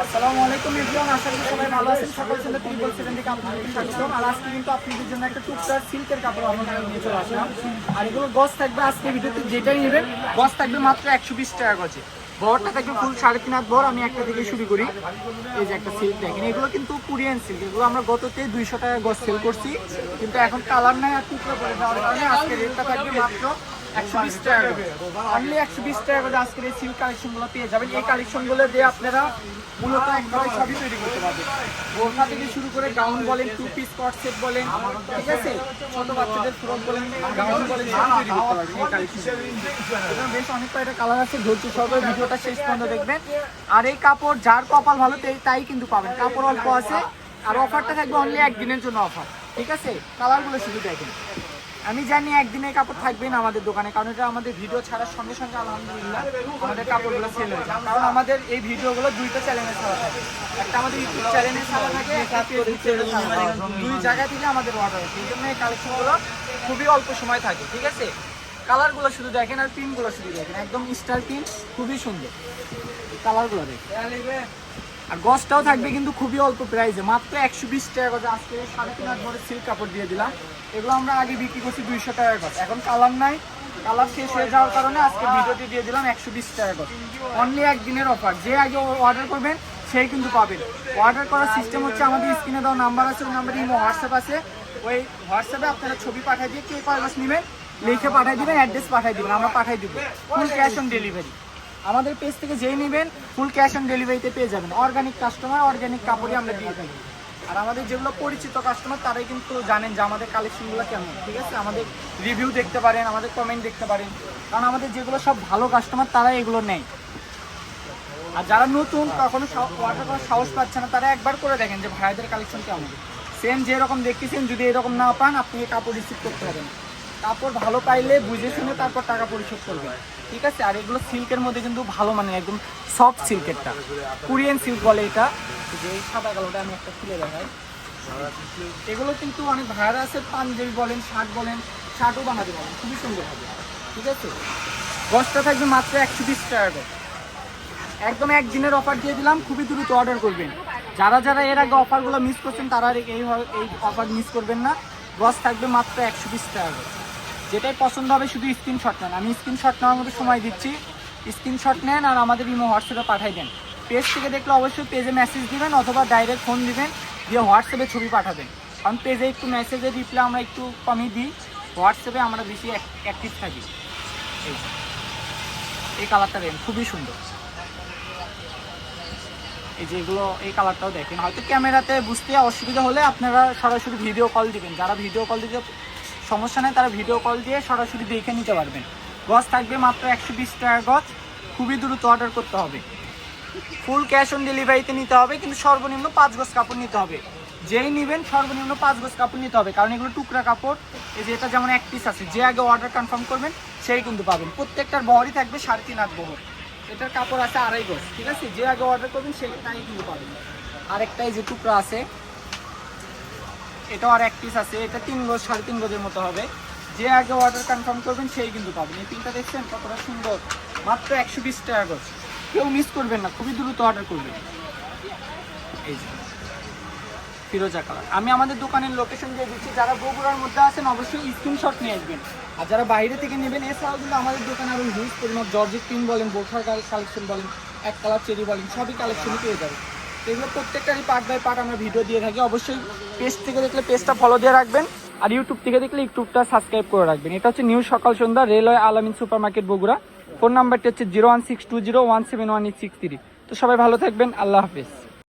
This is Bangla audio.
আসসালামু আলাইকুম এভরিওয়ান, আশা করি সবাই ভালো আছেন। সকাল সন্ধ্যা 3/7 থেকে আপনাদের স্বাগতম। আর আজকে কিন্তু আপনাদের জন্য একটা টুকটাক সিল্কের কাপড় আমরা নিয়ে চলে আসলাম। আর এগুলো গজ থাকবে আজকে ভিডিওতে যেটাই নেবেন গজ থাকবে মাত্র 120 টাকা গজে। বহরটা থাকবে ফুল 3.5 হাত বহর। আমি একটা থেকে শুরু করি। এই যে একটা সিল্ক দেখেন, এগুলো কিন্তু কোরিয়ান সিল্ক। এগুলো আমরা গততে 200 টাকা গজ সেল করছি, কিন্তু এখন কালার নাই আর টুকরো করে দেওয়ার কারণে আজকে রেটটা থাকবে মাত্র 120 টাকা। অনলি 120 টাকা করে আজকের এই সিল্ক কালেকশনগুলো পেয়ে যাবেন। এই কালেকশনগুলো দিয়ে আপনারা মূলত একবারে সবই তৈরি করতে পারবেন। বোরখা থেকে শুরু করে গাউন বলেন, টু পিস কট সেট বলেন, ঠিক আছে, ছোট বাচ্চাদের ফ্রক বলেন, গাউন বলেন, সব তৈরি করতে পারবেন এই কালেকশন। বেশ অনেক কয়টা কালার আছে, ধৈর্য সহকারে ভিডিওটা শেষ পর্যন্ত দেখবেন। আর এই কাপড় যার কপাল ভালো তাই কিন্তু পাবেন। কাপড় অল্প আছে, আর অফারটা থাকবে অনলি একদিনের জন্য অফার, ঠিক আছে। কালারগুলো শুধু দেখেন। আমি জানি একদিনে কাপড় থাকবে না আমাদের দোকানে, কারণ এটা আমাদের ভিডিও ছাড়ার সঙ্গে সঙ্গে আলহামদুলিল্লাহ আমাদের কাপড়গুলো সেল হয়ে যায়। কারণ আমাদের এই ভিডিওগুলো দুইটা চ্যানেলে ছাড়া থাকে, একটা আমাদের ইউটিউব চ্যানেলে ছাড়া থাকে, একটা ফেসবুক চ্যানেলে ছাড়া থাকে। দুই জায়গা থেকে আমাদের অর্ডার আছে, এই জন্য এই কালেকশনগুলো খুবই অল্প সময় থাকে, ঠিক আছে। কালারগুলো শুধু দেখেন আর প্রিন্টগুলো শুধু দেখেন, একদম স্টার প্রিন্ট, খুবই সুন্দর কালারগুলো দেখেন। আর গজটাও থাকবে কিন্তু খুবই অল্প প্রাইসে, মাত্র 120 টাকা গজ। আজকে 3.5 হাত ভরে সিল্ক কাপড় দিয়ে দিলাম। এগুলো আমরা আগে বিক্রি করছি 200 টাকা গজ, এখন কালার নাই, কালার শেষ হয়ে যাওয়ার কারণে আজকে ভিডিওতে দিয়ে দিলাম 120 টাকা গজ। অনলি একদিনের অফার, যে আগে অর্ডার করবেন সেই কিন্তু পাবেন। অর্ডার করার সিস্টেম হচ্ছে আমাদের স্ক্রিনে দেওয়া নাম্বার আছে, ওই নাম্বারে ইমো হোয়াটসঅ্যাপ আছে। ওই হোয়াটসঅ্যাপে আপনারা ছবি পাঠিয়ে দিয়ে কে কয় গজ নেবেন লিখে পাঠিয়ে দিবেন, অ্যাড্রেস পাঠিয়ে দিবেন, আমরা পাঠিয়ে দিব। Full cash on delivery. আমাদের পেজ থেকে যেই নেবেন ফুল ক্যাশ অন ডেলিভারিতে পেয়ে যাবেন। অর্গানিক কাস্টমার, অর্গানিক কাপড়ই আমরা দিয়ে থাকি। আর আমাদের যেগুলো পরিচিত কাস্টমার তারাই কিন্তু জানেন যে আমাদের কালেকশনগুলো কেমন, ঠিক আছে। আমাদের রিভিউ দেখতে পারেন, আমাদের কমেন্ট দেখতে পারেন, কারণ আমাদের যেগুলো সব ভালো কাস্টমার তারাই এগুলো নেয়। আর যারা নতুন কখনো অর্ডার করার সাহস পাচ্ছে না, তারা একবার করে দেখেন যে ভাইদের কালেকশন কেমন। সেম যেরকম দেখতেছেন, যদি এরকম না পান আপনি কাপড় রিসিভ করতে পারেন। কাপড় ভালো পাইলে বুঝে শুনে তারপর টাকা পরিশোধ করবেন, ঠিক আছে। আর এগুলো সিল্কের মধ্যে কিন্তু ভালো, মানে একদম সফট সিল্কেরটা, কোরিয়ান সিল্ক বলে এটা। যে এই সাদা কালোটা আমি একটা খুলে দেখাই। এগুলো কিন্তু অনেক ভাইরা আছে, পাঞ্জাবি বলেন, শার্ট বলেন, শার্টও বানাতে পারেন, খুবই সুন্দর হবে, ঠিক আছে। গজটা থাকবে মাত্র 120 টাকা করে। একদম একদিনের অফার দিয়ে দিলাম, খুবই দ্রুত অর্ডার করবেন। যারা যারা এর আগে অফারগুলো মিস করছেন তারা এই অফার মিস করবেন না। গজ থাকবে মাত্র 120 টাকা করে। যেটাই পছন্দ হবে শুধু স্ক্রিনশট নেন, আমি স্ক্রিনশট নেওয়ার মতো সময় দিচ্ছি। স্ক্রিনশট নেন আর আমাদের ইমো হোয়াটসঅ্যাপে পাঠিয়ে দেন। পেজ থেকে দেখলে অবশ্যই পেজে মেসেজ দিবেন অথবা ডাইরেক্ট ফোন দিবেন, দিয়ে হোয়াটসঅ্যাপে ছবি পাঠাবেন। কারণ পেজে একটু মেসেজের রিপ্লাই আমরা একটু কমই দিই, হোয়াটসঅ্যাপে আমরা বেশি অ্যাক্টিভ থাকি। এই কালারটা দেখেন, খুবই সুন্দর। এই যে এগুলো, এই কালারটাও দেখেন। হয়তো ক্যামেরাতে বুঝতে অসুবিধা হলে আপনারা সরাসরি ভিডিও কল দিবেন। যারা ভিডিও কল দিতে সমস্যা নেই তারা ভিডিও কল দিয়ে সরাসরি দেখে নিতে পারবেন। গজ থাকবে মাত্র 120 টাকা গজ, খুবই দ্রুত অর্ডার করতে হবে। ফুল ক্যাশ অন ডেলিভারিতে নিতে হবে, কিন্তু সর্বনিম্ন 5 গজ কাপড় নিতে হবে। যেই নেবেন সর্বনিম্ন 5 গজ কাপড় নিতে হবে, কারণ এগুলো টুকরা কাপড়। এই যে এটা যেমন এক পিস আছে, যে আগে অর্ডার কনফার্ম করবেন সেই কিন্তু পাবেন। প্রত্যেকটার বহরই থাকবে 3.5 হাত বহর। এটার কাপড় আছে 2.5 গজ, ঠিক আছে। যে আগে অর্ডার করবেন সেটাই কিন্তু পাবেন। আরেকটাই যে টুকরা আছে, এটাও আর এক পিস আছে, এটা 3 গজ 3.5 গজের মতো হবে। যে আগে অর্ডার কনফার্ম করবেন সেই কিন্তু পাবেন। এই পিনটা দেখছেন কতটা সুন্দর, মাত্র 120 টাকা গজ। কেউ মিস করবেন না, খুবই দ্রুত অর্ডার করবেন। এই যে ফিরোজা কালার, আমি আমাদের দোকানের লোকেশন দিয়ে দিচ্ছি। যারা বগুড়ার মধ্যে আছেন অবশ্যই স্ক্রিনশট নিয়ে আসবেন। আর যারা বাইরে থেকে নেবেন, এছাড়াও কিন্তু আমাদের দোকানে আরও হিউজ পরিমাণ জর্জেট প্রিন্ট বলেন, বোরখার কালেকশন বলেন, এক কালার চেরি বলেন, সবই কালেকশনই পেয়ে যাবেন। এগুলো প্রত্যেকটারই পার্ট বাই পার্ট আমরা ভিডিও দিয়ে থাকি। অবশ্যই পেজ থেকে দেখলে পেজটা ফলো দিয়ে রাখবেন, আর ইউটিউব থেকে দেখলে ইউটিউবটা সাবস্ক্রাইব করে রাখবেন। এটা হচ্ছে নিউ সকাল সন্ধ্যা, রেলওয়ে আলামিন সুপার মার্কেট বগুড়া। ফোন নাম্বারটি হচ্ছে 01620171863। তো সবাই ভালো থাকবেন, আল্লাহ হাফেজ।